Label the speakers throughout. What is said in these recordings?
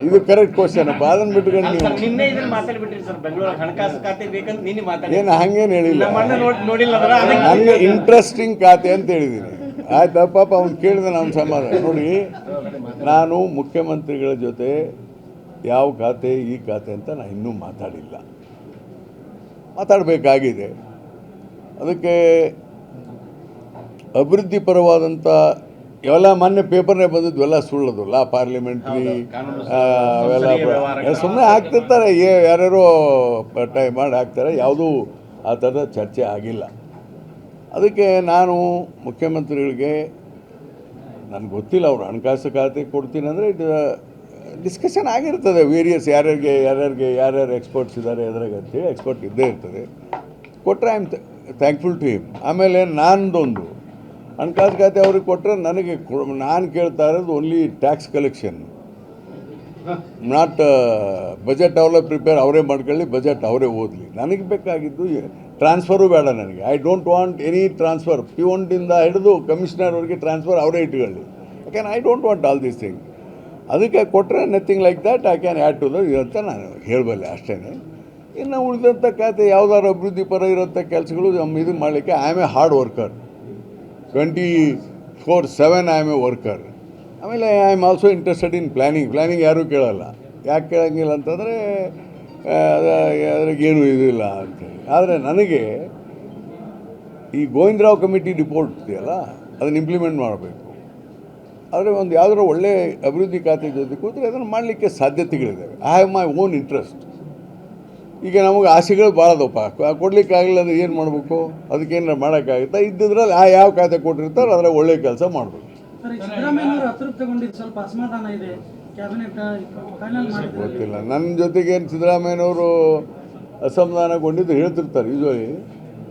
Speaker 1: ಇದು correct question ಅಪ್ಪ. ಅದನ್ನ ಬಿಟ್ಕೊಂಡು ನೀವು
Speaker 2: ನಿನ್ನೆ ಇದನ್ನ ಮಾತಾಡ್ಬಿಟ್ರಿ ಸರ್, ಬೆಂಗಳೂರು ಹಣಕಾಸು ಖಾತೆ ಬೇಕಂತ ನಿನ್ನೆ ಮಾತಾಡಿ.
Speaker 1: ಏನು ಹಂಗೇನು ಹೇಳಿಲ್ಲ,
Speaker 2: ನೋಡಿಲ್ಲ
Speaker 1: ನನಗೆ ಇಂಟ್ರೆಸ್ಟಿಂಗ್ ಖಾತೆ ಅಂತ ಹೇಳಿದ್ದೀನಿ. ಆಯ್ತು ಪಾಪ ಅವ್ನು ಕೇಳಿದ ನಮ್ಮ ಸಮಾಧಾನ. ನೋಡಿ, ನಾನು ಮುಖ್ಯಮಂತ್ರಿಗಳ ಜೊತೆ ಯಾವ ಖಾತೆ ಈ ಖಾತೆ ಅಂತ ನಾನು ಇನ್ನೂ ಮಾತಾಡಿಲ್ಲ, ಮಾತಾಡಬೇಕಾಗಿದೆ. ಅದಕ್ಕೆ ಅಭಿವೃದ್ಧಿ ಪರವಾದಂಥ ಇವೆಲ್ಲ ಮೊನ್ನೆ ಪೇಪರ್ನೇ ಬಂದಿದ್ದು ಎಲ್ಲ ಸುಳ್ಳದು. ಲಾ ಪಾರ್ಲಿಮೆಂಟ್ರಿ ಅವೆಲ್ಲ ಸುಮ್ಮನೆ ಹಾಕ್ತಿರ್ತಾರೆ, ಯಾರ್ಯಾರೋ ಟೈಮ್ ಮಾಡಿ ಹಾಕ್ತಾರೆ. ಯಾವುದೂ ಆ ಥರದ ಚರ್ಚೆ ಆಗಿಲ್ಲ. ಅದಕ್ಕೆ ನಾನು ಮುಖ್ಯಮಂತ್ರಿಗಳಿಗೆ, ನನಗೆ ಗೊತ್ತಿಲ್ಲ ಅವರು ಹಣಕಾಸು ಖಾತೆ ಕೊಡ್ತೀನಿ ಅಂದರೆ ಇದು ಡಿಸ್ಕಷನ್ ಆಗಿರ್ತದೆ. ವೇರಿಯಸ್ ಯಾರ್ಯಾರು ಎಕ್ಸ್ಪರ್ಟ್ಸ್ ಇದ್ದಾರೆ ಅದ್ರಾಗ ಅಂತೇಳಿ ಎಕ್ಸ್ಪರ್ಟ್ ಇದ್ದೇ ಇರ್ತದೆ. ಕೊಟ್ಟರೆ I am thankful to him. ಆಮೇಲೆ ನಾನೊಂದು ಹಣಕಾಸು ಖಾತೆ ಅವ್ರಿಗೆ ಕೊಟ್ಟರೆ ನನಗೆ ನಾನು ಕೇಳ್ತಾ ಇರೋದು only tax collection, not budget ಅವರೇ ಪ್ರಿಪೇರ್ ಅವರೇ ಮಾಡ್ಕೊಳ್ಳಿ, ಬಜೆಟ್ ಅವರೇ ಓದಲಿ. ನನಗೆ ಬೇಕಾಗಿದ್ದು ಟ್ರಾನ್ಸ್ಫರು ಬೇಡ ನನಗೆ. I don't want any transfer. ಪಿಒಂಡಿಂದ ಹಿಡಿದು ಕಮಿಷನರ್ವರೆಗೆ ಟ್ರಾನ್ಸ್ಫರ್ ಅವರೇ ಇಟ್ಕೊಳ್ಳಿ. ಯಾಕೆಂದ್ರೆ I don't want all these thing. ಅದಕ್ಕೆ ಕೊಟ್ಟರೆ nothing like that I can add to the ಅಂತ ನಾನು ಹೇಳಬಲ್ಲೆ ಅಷ್ಟೇ. ಇನ್ನು ಉಳಿದಂಥ ಖಾತೆ ಯಾವುದಾದ್ರು ಅಭಿವೃದ್ಧಿ ಪರ ಇರೋಂಥ ಕೆಲಸಗಳು ಇದು ಮಾಡಲಿಕ್ಕೆ I am a hard worker. 24/7 I am a worker. ಆಮೇಲೆ I am also interested in planning ಯಾರೂ ಕೇಳಲ್ಲ. ಯಾಕೆ ಕೇಳೋಂಗಿಲ್ಲ ಅಂತಂದರೆ ಅದ್ರಾಗೇನು ಇದಿಲ್ಲ ಅಂತೇಳಿ. ಆದರೆ ನನಗೆ ಈ ಗೋವಿಂದರಾವ್ ಕಮಿಟಿ ರಿಪೋರ್ಟ್ ಇದೆಯಲ್ಲ, ಅದನ್ನು ಇಂಪ್ಲಿಮೆಂಟ್ ಮಾಡಬೇಕು. ಆದರೆ ಒಂದು ಯಾವುದಾದ್ರು ಒಳ್ಳೆ ಅಭಿವೃದ್ಧಿ ಖಾತೆ ಜೊತೆ ಕೂತ್ರೆ ಅದನ್ನು ಮಾಡಲಿಕ್ಕೆ ಸಾಧ್ಯತೆಗಳಿದ್ದಾವೆ. I have my own interest. ಈಗ ನಮಗೆ ಆಸೆಗಳು ಭಾಳ ಅದಪ್ಪ, ಕೊಡಲಿಕ್ಕಾಗಲಿಲ್ಲ ಅಂದರೆ ಏನು ಮಾಡಬೇಕು? ಅದಕ್ಕೇನಾರು ಮಾಡೋಕ್ಕಾಗುತ್ತಾ? ಇದ್ದಿದ್ರಲ್ಲಿ ಯಾವ ಖಾತೆ ಕೊಟ್ಟಿರ್ತಾರೆ ಅದರ ಒಳ್ಳೆ ಕೆಲಸ ಮಾಡಬೇಕು. ಗೊತ್ತಿಲ್ಲ, ನನ್ನ ಜೊತೆಗೆ ಸಿದ್ದರಾಮಯ್ಯನವರು ಅಸಮಾಧಾನಗೊಂಡಿದ್ದು ಹೇಳ್ತಿರ್ತಾರೆ ಯೂಶ್ವಲಿ.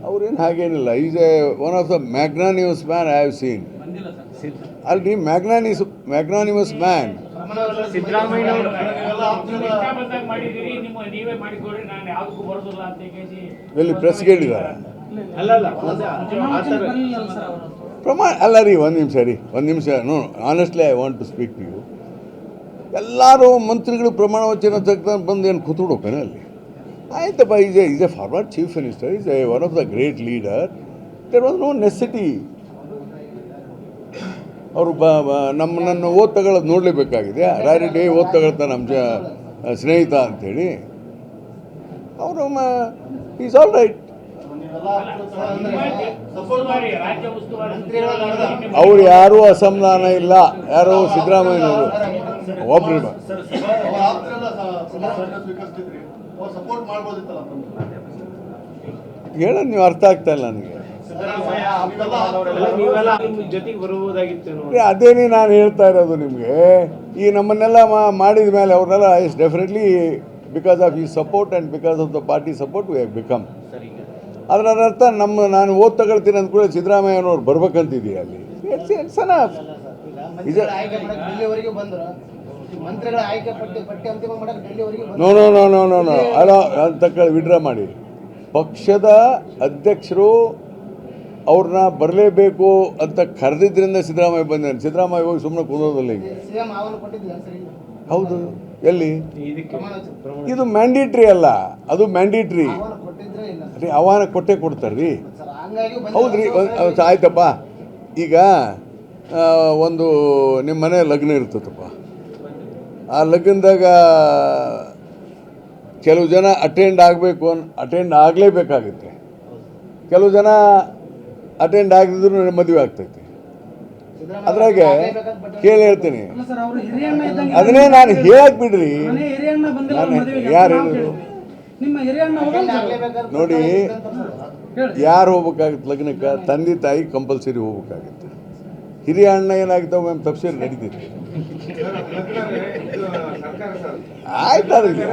Speaker 1: ಅವ್ರೇನು ಹಾಗೇನಿಲ್ಲ. Is a one of the magnanimous man I have seen. Alright, magnanimous man. ಎಲ್ಲಿ ಪ್ರೆಸ್ಗೆ ಹೇಳಿದ್ದಾರೆ? ಪ್ರಮಾಣ ಅಲ್ಲ ರೀ, ಒಂದು ನಿಮಿಷ no, honestly I want to speak to you. ಎಲ್ಲರೂ ಮಂತ್ರಿಗಳು ಪ್ರಮಾಣ ವಚನ ತೆಗೆದು ಬಂದು ಏನು ಕೂತ್ಬಿಡ್ಬೇಕೇನೆ ಅಲ್ಲಿ? ಆಯ್ತಪ್ಪ, is a forward chief minister, is a one of the great leader. There was no necessity. ಅವರು ನಮ್ಮನ್ನು ಓದ್ ತಗೊಳ್ಳೋದು ನೋಡಲೇಬೇಕಾಗಿದೆ. ರಾಯರೆಡ್ಡಿ ಓದ್ ತಗೊಳ್ತಾ ನಮ್ಮ ಸ್ನೇಹಿತ ಅಂಥೇಳಿ ಅವರು ಈಸ್ ಆಲ್ ರೈಟ್. ಅವ್ರು ಯಾರೂ ಅಸಮಾಧಾನ ಇಲ್ಲ. ಯಾರೋ ಸಿದ್ದರಾಮಯ್ಯನವರು ಒಬ್ರು ಹೇಳೋದು ನೀವು ಅರ್ಥ ಆಗ್ತಾ ಇಲ್ಲ ನನಗೆ. ಅದೇನೇ ನಾನು ಹೇಳ್ತಾ ಇರೋದು ನಿಮಗೆ. ಈ ನಮ್ಮನ್ನೆಲ್ಲ ಮಾಡಿದ ಮೇಲೆ ಅವ್ರನ್ನೆಲ್ಲ ಇಸ್ ಡೆಫಿನೆಟ್ಲಿ ಬಿಕಾಸ್ ಆಫ್ ಈ support and because of the party support we have become. ಅದರ ಅರ್ಥ ನಾನು ಓದ್ ತಗೊಳ್ತೀನಿ ಅಂದ ಕೂಡ ಸಿದ್ದರಾಮಯ್ಯನವ್ರು ಬರ್ಬೇಕಂತಿದೆಯಾ ಅಲ್ಲಿ? ನೋ ಅಲ್ಲ ಅಂತ ವಿಡ್ರಾ ಮಾಡಿ. ಪಕ್ಷದ ಅಧ್ಯಕ್ಷರು ಅವ್ರನ್ನ ಬರಲೇಬೇಕು ಅಂತ ಕರೆದಿದ್ದರಿಂದ ಸಿದ್ದರಾಮಯ್ಯ ಬಂದ. ಸಿದ್ದರಾಮಯ್ಯ ಹೋಗಿ ಸುಮ್ಮನೆ ಕೂದೋದಲ್ಲ ಈಗ. ಹೌದು, ಎಲ್ಲಿ? ಇದು ಮ್ಯಾಂಡೇಟ್ರಿ ಅಲ್ಲ, ಅದು ಮ್ಯಾಂಡೇಟ್ರಿ ರೀ. ಆಹ್ವಾನ ಕೊಡ್ತಾರ್ರಿ. ಹೌದ್ರಿ, ಆಯ್ತಪ್ಪ. ಈಗ ಒಂದು ನಿಮ್ಮ ಮನೆ ಲಗ್ನ ಇರ್ತದಪ್ಪ. ಆ ಲಗ್ನದಾಗ ಕೆಲವು ಜನ ಅಟೆಂಡ್ ಆಗಲೇಬೇಕಾಗುತ್ತೆ. ಕೆಲವು ಜನ ಅಟೆಂಡ್ ಆಗದಿದ್ರು ಮದುವೆ ಆಗ್ತೈತಿ. ಅದ್ರಾಗೆ ಕೇಳಿ ಹೇಳ್ತೀನಿ. ಅದನ್ನೇ ನಾನು ಹೇಳಕ್ ಬಿಡ್ರಿ. ಯಾರು ಹೇಳಿದ್ರು ನೋಡಿ, ಯಾರು ಹೋಗ್ಬೇಕಾಗತ್ತೆ ಲಗ್ನಕ್ಕೆ? ತಂದೆ ತಾಯಿ ಕಂಪಲ್ಸರಿ ಹೋಗ್ಬೇಕಾಗತ್ತೆ. ಹಿರಿಯ ಅಣ್ಣ ಏನಾಗ್ತಾವೆ ಮ್ಯಾಮ್ ತಪ್ಸೀರಿ ನಡೀತೈತಿ. ಆಯ್ತು, ಅದಕ್ಕೆ